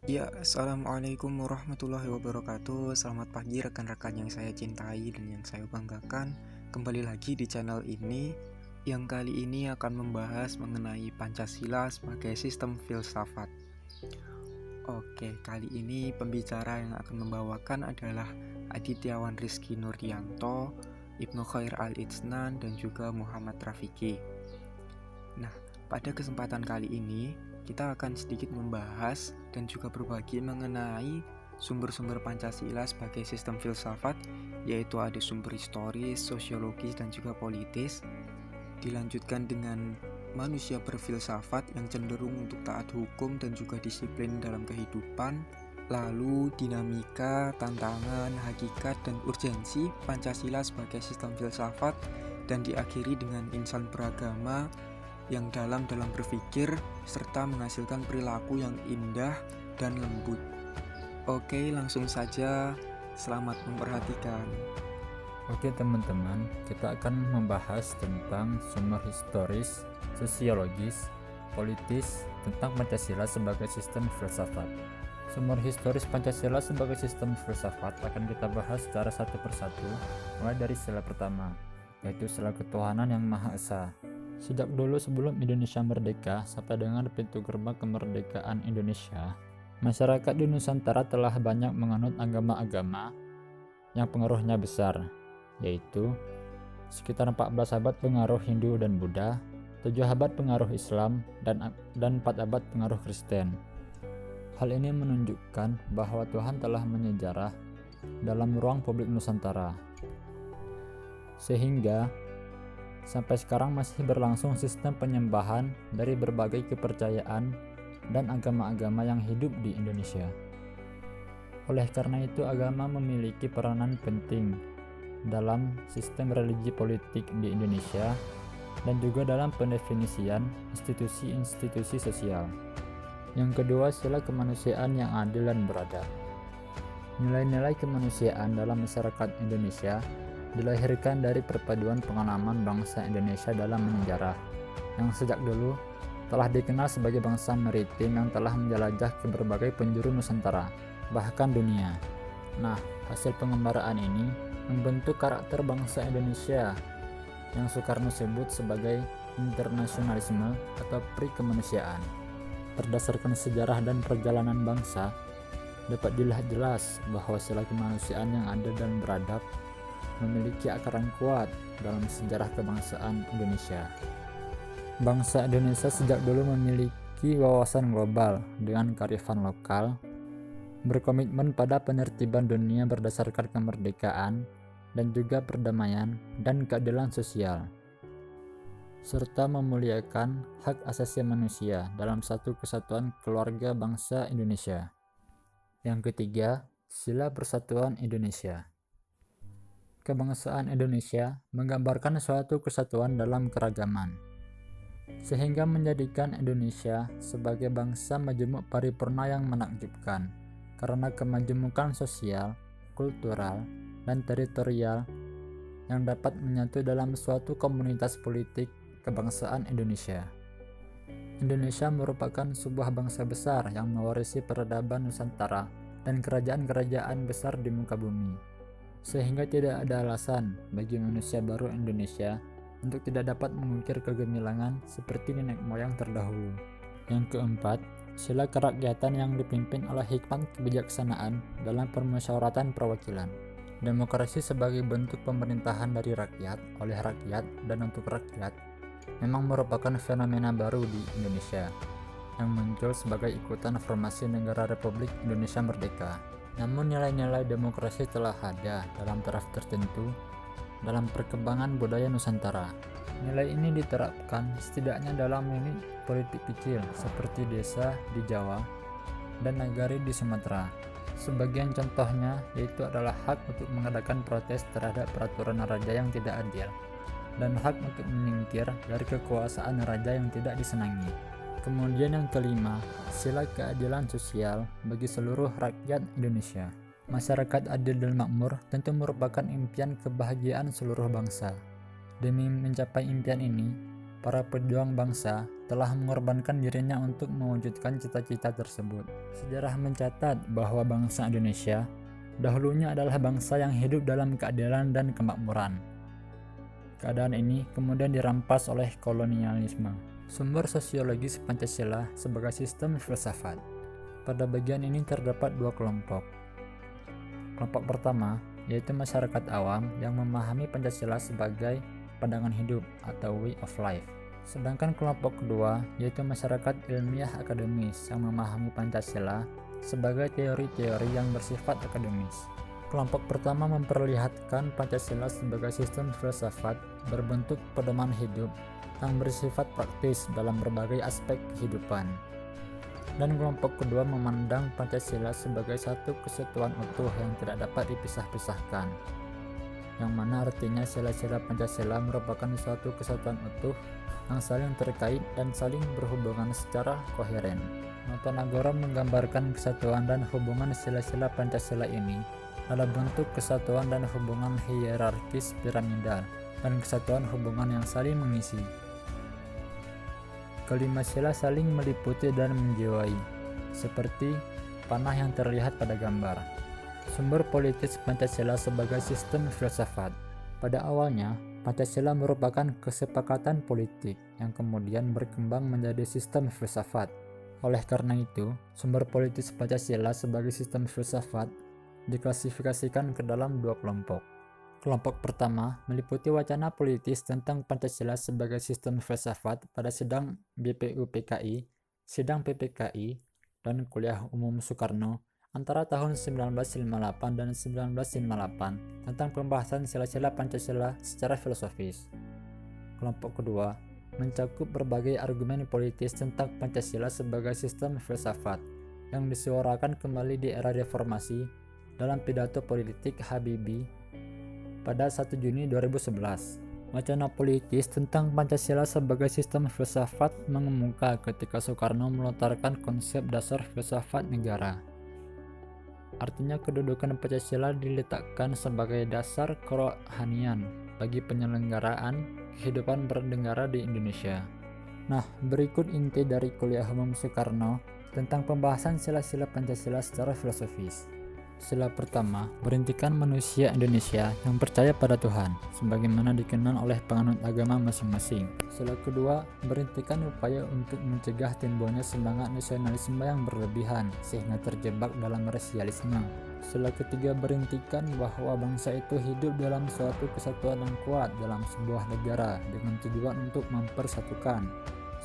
Ya, assalamualaikum warahmatullahi wabarakatuh. Selamat pagi rekan-rekan yang saya cintai dan yang saya banggakan. Kembali lagi di channel ini, yang kali ini akan membahas mengenai Pancasila sebagai sistem filsafat. Oke, kali ini pembicara yang akan membawakan adalah Adityawan Rizky Nurdianto, Ibnu Khair Al-Itsnan, dan juga Muhammad Rafiqi. Nah, pada kesempatan kali ini kita akan sedikit membahas dan juga berbagi mengenai sumber-sumber Pancasila sebagai sistem filsafat, yaitu ada sumber historis, sosiologis, dan juga politis. Dilanjutkan dengan manusia berfilsafat yang cenderung untuk taat hukum dan juga disiplin dalam kehidupan. Lalu dinamika, tantangan, hakikat, dan urgensi Pancasila sebagai sistem filsafat. Dan diakhiri dengan insan beragama yang dalam berpikir serta menghasilkan perilaku yang indah dan lembut. Oke, langsung saja. Selamat memperhatikan. Oke teman-teman, kita akan membahas tentang sumber historis, sosiologis, politis tentang Pancasila sebagai sistem filsafat. Sumber historis Pancasila sebagai sistem filsafat akan kita bahas secara satu persatu, mulai dari sila pertama, yaitu sila ketuhanan yang Maha Esa. Sejak dulu sebelum Indonesia merdeka sampai dengan pintu gerbang kemerdekaan Indonesia, masyarakat di Nusantara telah banyak menganut agama-agama yang pengaruhnya besar, yaitu sekitar 14 abad pengaruh Hindu dan Buddha, 7 abad pengaruh Islam, dan 4 abad pengaruh Kristen. Hal ini menunjukkan bahwa Tuhan telah menyejarah dalam ruang publik Nusantara, sehingga sampai sekarang masih berlangsung sistem penyembahan dari berbagai kepercayaan dan agama-agama yang hidup di Indonesia. Oleh karena itu, agama memiliki peranan penting dalam sistem religi politik di Indonesia dan juga dalam pendefinisian institusi-institusi sosial. Yang kedua, sila kemanusiaan yang adil dan beradab. Nilai-nilai kemanusiaan dalam masyarakat Indonesia dilahirkan dari perpaduan pengalaman bangsa Indonesia dalam menjarah, yang sejak dulu telah dikenal sebagai bangsa maritim yang telah menjelajah ke berbagai penjuru Nusantara, bahkan dunia. Nah, hasil pengembaraan ini membentuk karakter bangsa Indonesia yang Soekarno sebut sebagai internasionalisme atau pri-kemanusiaan. Berdasarkan sejarah dan perjalanan bangsa, dapat dilihat jelas bahwa sila kemanusiaan yang adil dan beradab memiliki akar yang kuat dalam sejarah kebangsaan Indonesia. Bangsa Indonesia sejak dulu memiliki wawasan global dengan kearifan lokal, berkomitmen pada penertiban dunia berdasarkan kemerdekaan dan juga perdamaian dan keadilan sosial, serta memuliakan hak asasi manusia dalam satu kesatuan keluarga bangsa Indonesia. Yang ketiga, sila persatuan Indonesia. Kebangsaan Indonesia menggambarkan suatu kesatuan dalam keragaman, sehingga menjadikan Indonesia sebagai bangsa majemuk paripurna yang menakjubkan karena kemajemukan sosial, kultural, dan teritorial yang dapat menyatu dalam suatu komunitas politik kebangsaan Indonesia. Indonesia merupakan sebuah bangsa besar yang mewarisi peradaban Nusantara dan kerajaan-kerajaan besar di muka bumi, sehingga tidak ada alasan bagi manusia baru Indonesia untuk tidak dapat mengukir kegemilangan seperti nenek moyang terdahulu. Yang keempat, sila kerakyatan yang dipimpin oleh hikmat kebijaksanaan dalam permusyawaratan perwakilan. Demokrasi sebagai bentuk pemerintahan dari rakyat, oleh rakyat, dan untuk rakyat memang merupakan fenomena baru di Indonesia yang muncul sebagai ikutan formasi negara Republik Indonesia Merdeka. Namun nilai-nilai demokrasi telah ada dalam taraf tertentu dalam perkembangan budaya Nusantara. Nilai ini diterapkan setidaknya dalam unit politik kecil seperti desa di Jawa dan nagari di Sumatera. Sebagian contohnya yaitu adalah hak untuk mengadakan protes terhadap peraturan raja yang tidak adil dan hak untuk menyingkir dari kekuasaan raja yang tidak disenangi. Kemudian yang kelima, sila keadilan sosial bagi seluruh rakyat Indonesia. Masyarakat adil dan makmur tentu merupakan impian kebahagiaan seluruh bangsa. Demi mencapai impian ini, Para pejuang bangsa telah mengorbankan dirinya untuk mewujudkan cita-cita tersebut. Sejarah mencatat bahwa bangsa Indonesia dahulunya adalah bangsa yang hidup dalam keadilan dan kemakmuran. Keadaan ini kemudian dirampas oleh kolonialisme. Sumber sosiologis Pancasila sebagai sistem filsafat. Pada bagian ini terdapat dua kelompok. Kelompok pertama yaitu masyarakat awam yang memahami Pancasila sebagai pandangan hidup atau way of life. Sedangkan kelompok kedua yaitu masyarakat ilmiah akademis yang memahami Pancasila sebagai teori-teori yang bersifat akademis. Kelompok pertama memperlihatkan Pancasila sebagai sistem filsafat berbentuk pedoman hidup yang bersifat praktis dalam berbagai aspek kehidupan. Dan kelompok kedua memandang Pancasila sebagai satu kesatuan utuh yang tidak dapat dipisah-pisahkan, yang mana artinya sila-sila Pancasila merupakan suatu kesatuan utuh yang saling terkait dan saling berhubungan secara koheren. Notonegoro menggambarkan kesatuan dan hubungan sila-sila Pancasila ini dalam bentuk kesatuan dan hubungan hierarkis piramidal dan kesatuan hubungan yang saling mengisi. Kelima sila saling meliputi dan menjiwai, seperti panah yang terlihat pada gambar. Sumber politis Pancasila sebagai sistem filsafat. Pada awalnya, Pancasila merupakan kesepakatan politik yang kemudian berkembang menjadi sistem filsafat. Oleh karena itu, sumber politis Pancasila sebagai sistem filsafat diklasifikasikan ke dalam dua kelompok. Kelompok pertama meliputi wacana politis tentang Pancasila sebagai sistem filsafat pada sidang BPUPKI, sidang PPKI, dan kuliah umum Soekarno antara tahun 1958 dan 1958 tentang pembahasan sila-sila Pancasila secara filosofis. Kelompok kedua mencakup berbagai argumen politis tentang Pancasila sebagai sistem filsafat yang disuarakan kembali di era reformasi dalam pidato politik Habibie pada 1 Juni 2011. Wacana politis tentang Pancasila sebagai sistem filsafat mengemuka ketika Soekarno melontarkan konsep dasar filsafat negara. Artinya kedudukan Pancasila diletakkan sebagai dasar kerohanian bagi penyelenggaraan kehidupan bernegara di Indonesia. Nah, berikut inti dari kuliah umum Soekarno tentang pembahasan sila-sila Pancasila secara filosofis. Sila pertama, berhentikan manusia Indonesia yang percaya pada Tuhan, sebagaimana dikenal oleh penganut agama masing-masing. Sila kedua, berhentikan upaya untuk mencegah timbulnya semangat nasionalisme yang berlebihan, sehingga terjebak dalam rasialisme. Sila ketiga, berhentikan bahwa bangsa itu hidup dalam suatu kesatuan yang kuat dalam sebuah negara dengan tujuan untuk mempersatukan.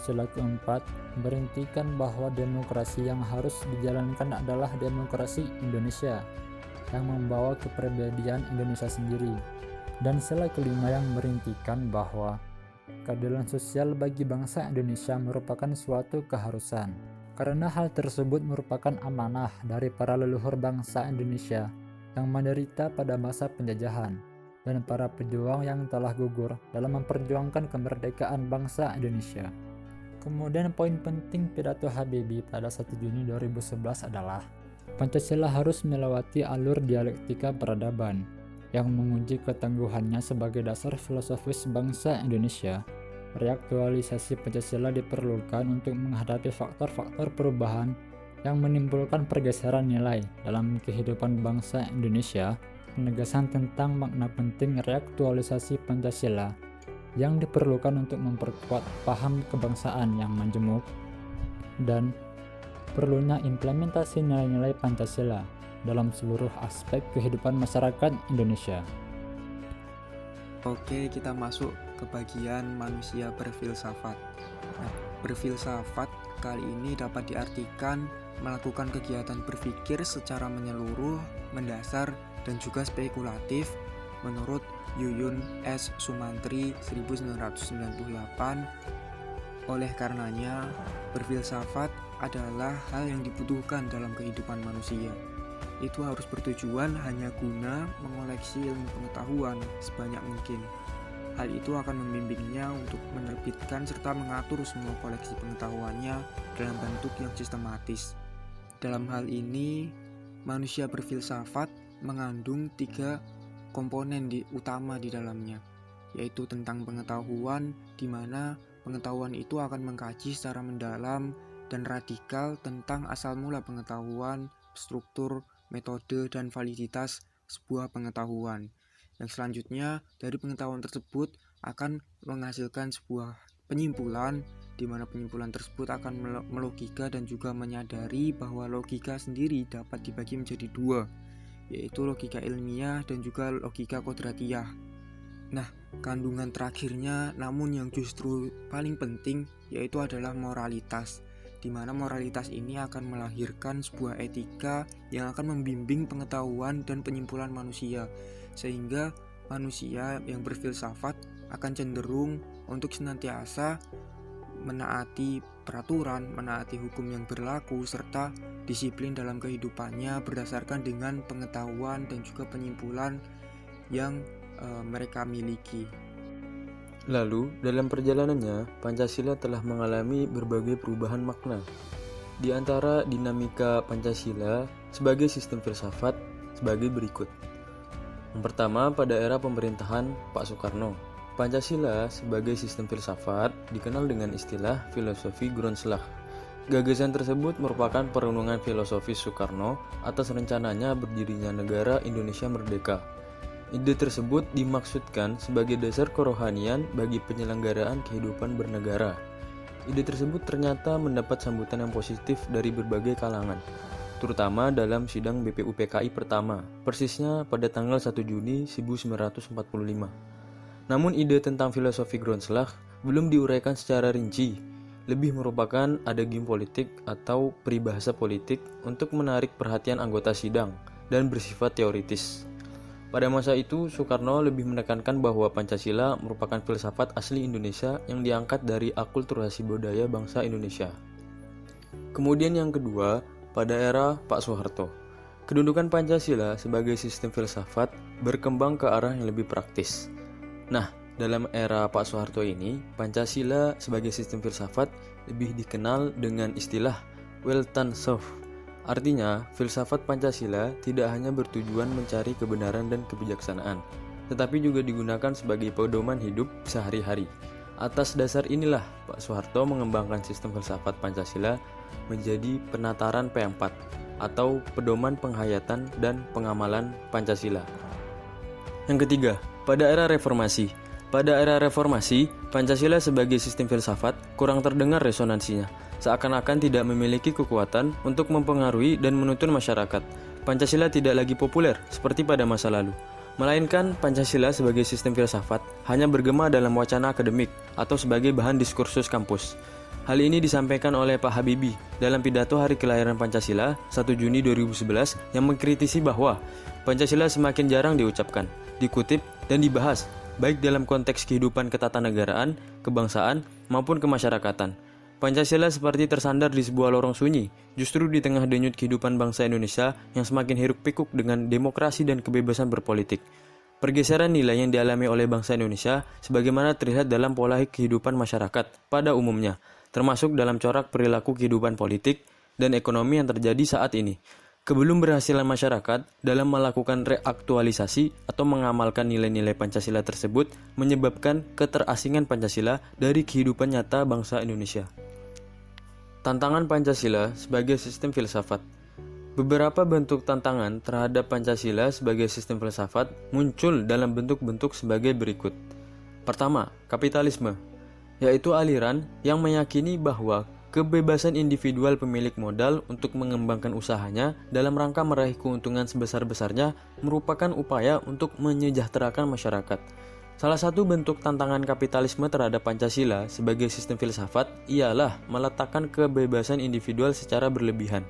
Sila keempat, berhentikan bahwa demokrasi yang harus dijalankan adalah demokrasi Indonesia yang membawa kepribadian Indonesia sendiri. Dan sila kelima yang berhentikan bahwa keadilan sosial bagi bangsa Indonesia merupakan suatu keharusan. Karena hal tersebut merupakan amanah dari para leluhur bangsa Indonesia yang menderita pada masa penjajahan dan para pejuang yang telah gugur dalam memperjuangkan kemerdekaan bangsa Indonesia. Kemudian poin penting pidato Habibie pada 1 Juni 2011 adalah Pancasila harus melewati alur dialektika peradaban yang menguji ketangguhannya sebagai dasar filosofis bangsa Indonesia. Reaktualisasi Pancasila diperlukan untuk menghadapi faktor-faktor perubahan yang menimbulkan pergeseran nilai dalam kehidupan bangsa Indonesia. Penegasan tentang makna penting reaktualisasi Pancasila yang diperlukan untuk memperkuat paham kebangsaan yang majemuk dan perlunya implementasi nilai-nilai Pancasila dalam seluruh aspek kehidupan masyarakat Indonesia. Oke, kita masuk ke bagian manusia berfilsafat. Nah, berfilsafat kali ini dapat diartikan melakukan kegiatan berpikir secara menyeluruh, mendasar, dan juga spekulatif menurut Yuyun S. Sumantri 1998. Oleh karenanya, berfilsafat adalah hal yang dibutuhkan dalam kehidupan manusia. Itu harus bertujuan hanya guna mengoleksi ilmu pengetahuan sebanyak mungkin. Hal itu akan membimbingnya untuk menerbitkan serta mengatur semua koleksi pengetahuannya dalam bentuk yang sistematis. Dalam hal ini, manusia berfilsafat mengandung 3 komponen utama di dalamnya, yaitu tentang pengetahuan, di mana Pengetahuan itu akan mengkaji secara mendalam dan radikal tentang asal mula pengetahuan, struktur, metode, dan validitas sebuah pengetahuan. Yang selanjutnya, dari pengetahuan tersebut akan menghasilkan sebuah penyimpulan, di mana penyimpulan tersebut akan melogika dan juga menyadari bahwa logika sendiri dapat dibagi menjadi dua, yaitu logika ilmiah dan juga logika kodratiah. Nah, kandungan terakhirnya namun yang justru paling penting yaitu adalah moralitas, di mana moralitas ini akan melahirkan sebuah etika yang akan membimbing pengetahuan dan penyimpulan manusia, sehingga manusia yang berfilsafat akan cenderung untuk senantiasa menaati peraturan, menaati hukum yang berlaku, serta disiplin dalam kehidupannya berdasarkan dengan pengetahuan dan juga penyimpulan yang mereka miliki. Lalu, dalam perjalanannya, Pancasila telah mengalami berbagai perubahan makna. Di antara dinamika Pancasila sebagai sistem filsafat sebagai berikut. Yang pertama, pada era pemerintahan Pak Soekarno, Pancasila sebagai sistem filsafat dikenal dengan istilah filosofi Grundslag. Gagasan tersebut merupakan perenungan filosofis Soekarno atas rencananya berdirinya negara Indonesia Merdeka. Ide tersebut dimaksudkan sebagai dasar kerohanian bagi penyelenggaraan kehidupan bernegara. Ide tersebut ternyata mendapat sambutan yang positif dari berbagai kalangan, terutama dalam sidang BPUPKI pertama, persisnya pada tanggal 1 Juni 1945. Namun ide tentang filosofi Grundslag belum diuraikan secara rinci, lebih merupakan adagim politik atau peribahasa politik untuk menarik perhatian anggota sidang dan bersifat teoritis. Pada masa itu, Soekarno lebih menekankan bahwa Pancasila merupakan filsafat asli Indonesia yang diangkat dari akulturasi budaya bangsa Indonesia. Kemudian yang kedua, pada era Pak Soeharto, kedudukan Pancasila sebagai sistem filsafat berkembang ke arah yang lebih praktis. Nah, dalam era Pak Soeharto ini, Pancasila sebagai sistem filsafat lebih dikenal dengan istilah Weltanschauung. Artinya, filsafat Pancasila tidak hanya bertujuan mencari kebenaran dan kebijaksanaan, tetapi juga digunakan sebagai pedoman hidup sehari-hari. Atas dasar inilah, Pak Soeharto mengembangkan sistem filsafat Pancasila menjadi penataran P4 atau pedoman penghayatan dan pengamalan Pancasila. Yang ketiga, pada era reformasi. Pada era reformasi, Pancasila sebagai sistem filsafat kurang terdengar resonansinya, seakan-akan tidak memiliki kekuatan untuk mempengaruhi dan menuntun masyarakat. Pancasila tidak lagi populer seperti pada masa lalu, melainkan Pancasila sebagai sistem filsafat hanya bergema dalam wacana akademik atau sebagai bahan diskursus kampus. Hal ini disampaikan oleh Pak Habibie dalam pidato hari kelahiran Pancasila 1 Juni 2011 yang mengkritisi bahwa Pancasila semakin jarang diucapkan, dikutip, dan dibahas, baik dalam konteks kehidupan ketatanegaraan, kebangsaan, maupun kemasyarakatan. Pancasila seperti tersandar di sebuah lorong sunyi, justru di tengah denyut kehidupan bangsa Indonesia yang semakin hiruk-pikuk dengan demokrasi dan kebebasan berpolitik. Pergeseran nilai yang dialami oleh bangsa Indonesia sebagaimana terlihat dalam pola kehidupan masyarakat pada umumnya, termasuk dalam corak perilaku kehidupan politik dan ekonomi yang terjadi saat ini. Kebelum berhasilan masyarakat dalam melakukan reaktualisasi atau mengamalkan nilai-nilai Pancasila tersebut menyebabkan keterasingan Pancasila dari kehidupan nyata bangsa Indonesia. Tantangan Pancasila sebagai sistem filsafat. Beberapa bentuk tantangan terhadap Pancasila sebagai sistem filsafat muncul dalam bentuk-bentuk sebagai berikut. Pertama, kapitalisme, yaitu aliran yang meyakini bahwa kebebasan individual pemilik modal untuk mengembangkan usahanya dalam rangka meraih keuntungan sebesar-besarnya merupakan upaya untuk menyejahterakan masyarakat. Salah satu bentuk tantangan kapitalisme terhadap Pancasila sebagai sistem filsafat ialah meletakkan kebebasan individual secara berlebihan,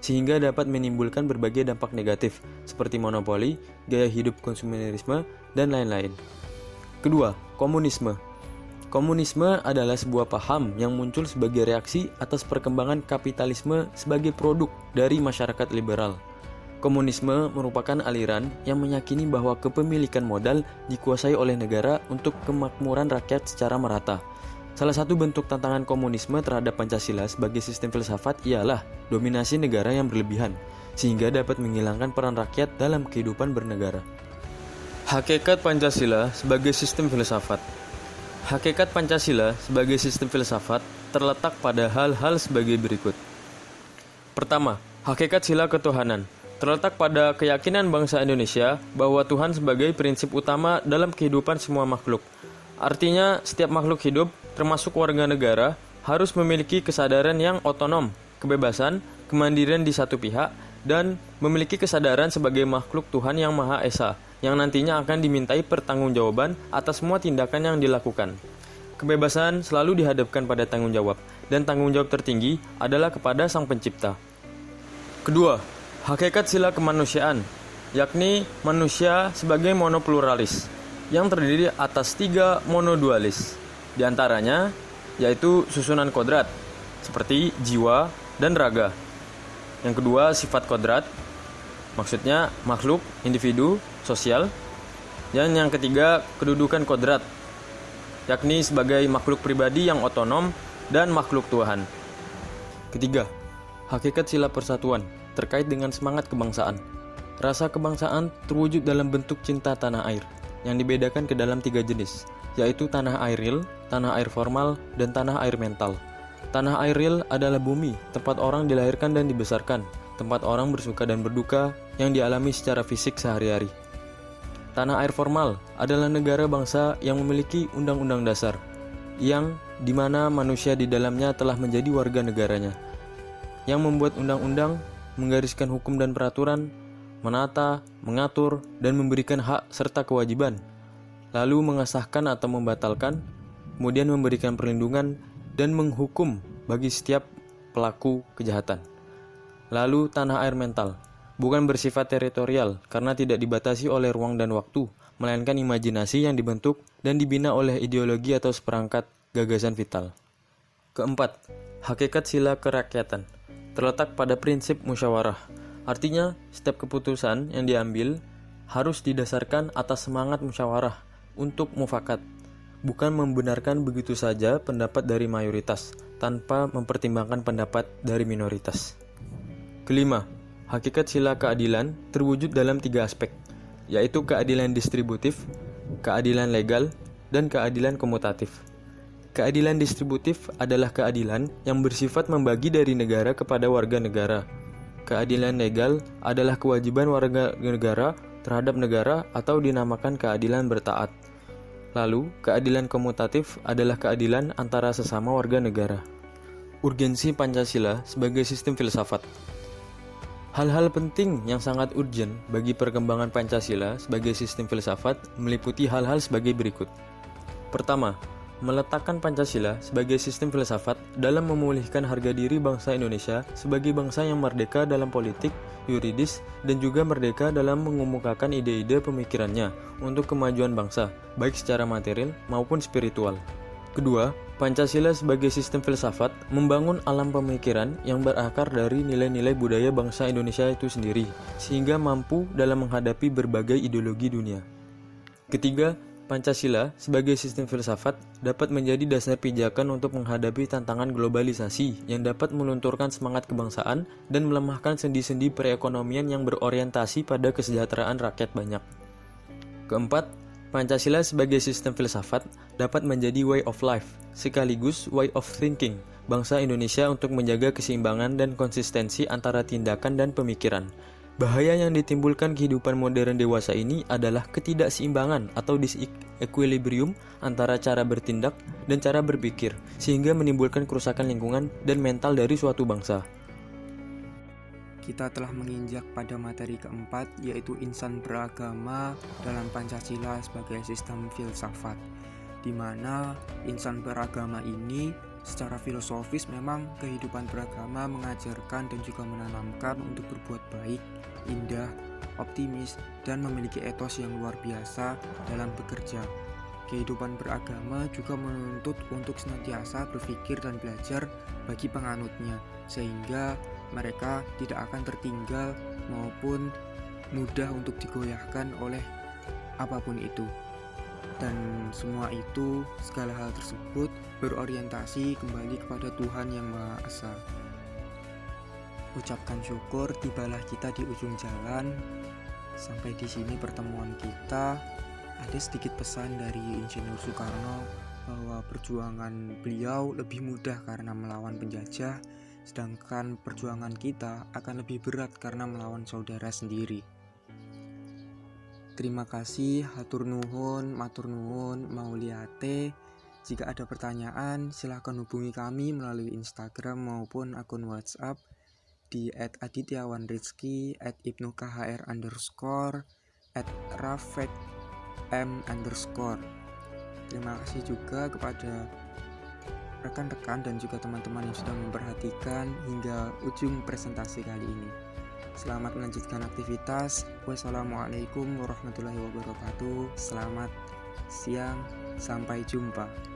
sehingga dapat menimbulkan berbagai dampak negatif seperti monopoli, gaya hidup konsumerisme, dan lain-lain. Kedua, komunisme. Komunisme adalah sebuah paham yang muncul sebagai reaksi atas perkembangan kapitalisme sebagai produk dari masyarakat liberal. Komunisme merupakan aliran yang meyakini bahwa kepemilikan modal dikuasai oleh negara untuk kemakmuran rakyat secara merata. Salah satu bentuk tantangan komunisme terhadap Pancasila sebagai sistem filsafat ialah dominasi negara yang berlebihan, sehingga dapat menghilangkan peran rakyat dalam kehidupan bernegara. Hakikat Pancasila sebagai sistem filsafat. Hakikat Pancasila sebagai sistem filsafat terletak pada hal-hal sebagai berikut. Pertama, hakikat sila ketuhanan terletak pada keyakinan bangsa Indonesia bahwa Tuhan sebagai prinsip utama dalam kehidupan semua makhluk. Artinya, setiap makhluk hidup, termasuk warga negara, harus memiliki kesadaran yang otonom, kebebasan, kemandirian di satu pihak, dan memiliki kesadaran sebagai makhluk Tuhan yang Maha Esa, yang nantinya akan dimintai pertanggungjawaban atas semua tindakan yang dilakukan. Kebebasan selalu dihadapkan pada tanggung jawab, dan tanggung jawab tertinggi adalah kepada Sang Pencipta. Kedua, hakikat sila kemanusiaan, yakni manusia sebagai monopluralis, yang terdiri atas 3 monodualis, di antaranya yaitu susunan kodrat, seperti jiwa dan raga. Yang kedua, sifat kodrat, maksudnya makhluk, individu, sosial. Dan yang ketiga, kedudukan kodrat, yakni sebagai makhluk pribadi yang otonom dan makhluk Tuhan. Ketiga, hakikat sila persatuan terkait dengan semangat kebangsaan. Rasa kebangsaan terwujud dalam bentuk cinta tanah air, yang dibedakan ke dalam 3 jenis, yaitu tanah air real, tanah air formal, dan tanah air mental. Tanah air real adalah bumi, tempat orang dilahirkan dan dibesarkan, tempat orang bersuka dan berduka yang dialami secara fisik sehari-hari. Tanah air formal adalah negara bangsa yang memiliki undang-undang dasar, yang dimana manusia di dalamnya telah menjadi warga negaranya, yang membuat undang-undang, menggariskan hukum dan peraturan, menata, mengatur, dan memberikan hak serta kewajiban, lalu mengesahkan atau membatalkan, kemudian memberikan perlindungan dan menghukum bagi setiap pelaku kejahatan. Lalu tanah air mental, bukan bersifat teritorial karena tidak dibatasi oleh ruang dan waktu, melainkan imajinasi yang dibentuk dan dibina oleh ideologi atau seperangkat gagasan vital. Keempat, hakikat sila kerakyatan terletak pada prinsip musyawarah. Artinya, setiap keputusan yang diambil harus didasarkan atas semangat musyawarah untuk mufakat, bukan membenarkan begitu saja pendapat dari mayoritas tanpa mempertimbangkan pendapat dari minoritas. Kelima, hakikat sila keadilan terwujud dalam 3 aspek, yaitu keadilan distributif, keadilan legal, dan keadilan komutatif. Keadilan distributif adalah keadilan yang bersifat membagi dari negara kepada warga negara. Keadilan legal adalah kewajiban warga negara terhadap negara atau dinamakan keadilan bertaat. Lalu, keadilan komutatif adalah keadilan antara sesama warga negara. Urgensi Pancasila sebagai sistem filsafat. Hal-hal penting yang sangat urgent bagi perkembangan Pancasila sebagai sistem filsafat meliputi hal-hal sebagai berikut. Pertama, meletakkan Pancasila sebagai sistem filsafat dalam memulihkan harga diri bangsa Indonesia sebagai bangsa yang merdeka dalam politik, yuridis, dan juga merdeka dalam mengemukakan ide-ide pemikirannya untuk kemajuan bangsa, baik secara material maupun spiritual. Kedua, Pancasila sebagai sistem filsafat membangun alam pemikiran yang berakar dari nilai-nilai budaya bangsa Indonesia itu sendiri, sehingga mampu dalam menghadapi berbagai ideologi dunia. Ketiga, Pancasila sebagai sistem filsafat dapat menjadi dasar pijakan untuk menghadapi tantangan globalisasi yang dapat melunturkan semangat kebangsaan dan melemahkan sendi-sendi perekonomian yang berorientasi pada kesejahteraan rakyat banyak. Keempat, Pancasila sebagai sistem filsafat dapat menjadi way of life, sekaligus way of thinking bangsa Indonesia untuk menjaga keseimbangan dan konsistensi antara tindakan dan pemikiran. Bahaya yang ditimbulkan kehidupan modern dewasa ini adalah ketidakseimbangan atau disequilibrium antara cara bertindak dan cara berpikir, sehingga menimbulkan kerusakan lingkungan dan mental dari suatu bangsa. Kita telah menginjak pada materi keempat, yaitu insan beragama dalam Pancasila sebagai sistem filsafat, di mana insan beragama ini secara filosofis memang kehidupan beragama mengajarkan dan juga menanamkan untuk berbuat baik, indah, optimis, dan memiliki etos yang luar biasa dalam bekerja. Kehidupan beragama juga menuntut untuk senantiasa berpikir dan belajar bagi penganutnya, sehingga mereka tidak akan tertinggal maupun mudah untuk digoyahkan oleh apapun itu. Dan semua itu, segala hal tersebut berorientasi kembali kepada Tuhan Yang Maha Esa. Ucapkan syukur, tibalah kita di ujung jalan. Sampai di sini pertemuan kita. Ada sedikit pesan dari Insinyur Soekarno bahwa perjuangan beliau lebih mudah karena melawan penjajah, sedangkan perjuangan kita akan lebih berat karena melawan saudara sendiri. Terima kasih, hatur nuhun, matur nuhun, mauliate. Jika ada pertanyaan, silahkan hubungi kami melalui Instagram maupun akun WhatsApp di @adityawanrizki, @ibnukhr_, @rafek_m_. Terima kasih juga kepada rekan-rekan dan juga teman-teman yang sudah memperhatikan hingga ujung presentasi kali ini. Selamat melanjutkan aktivitas. Wassalamualaikum warahmatullahi wabarakatuh. Selamat siang, sampai jumpa.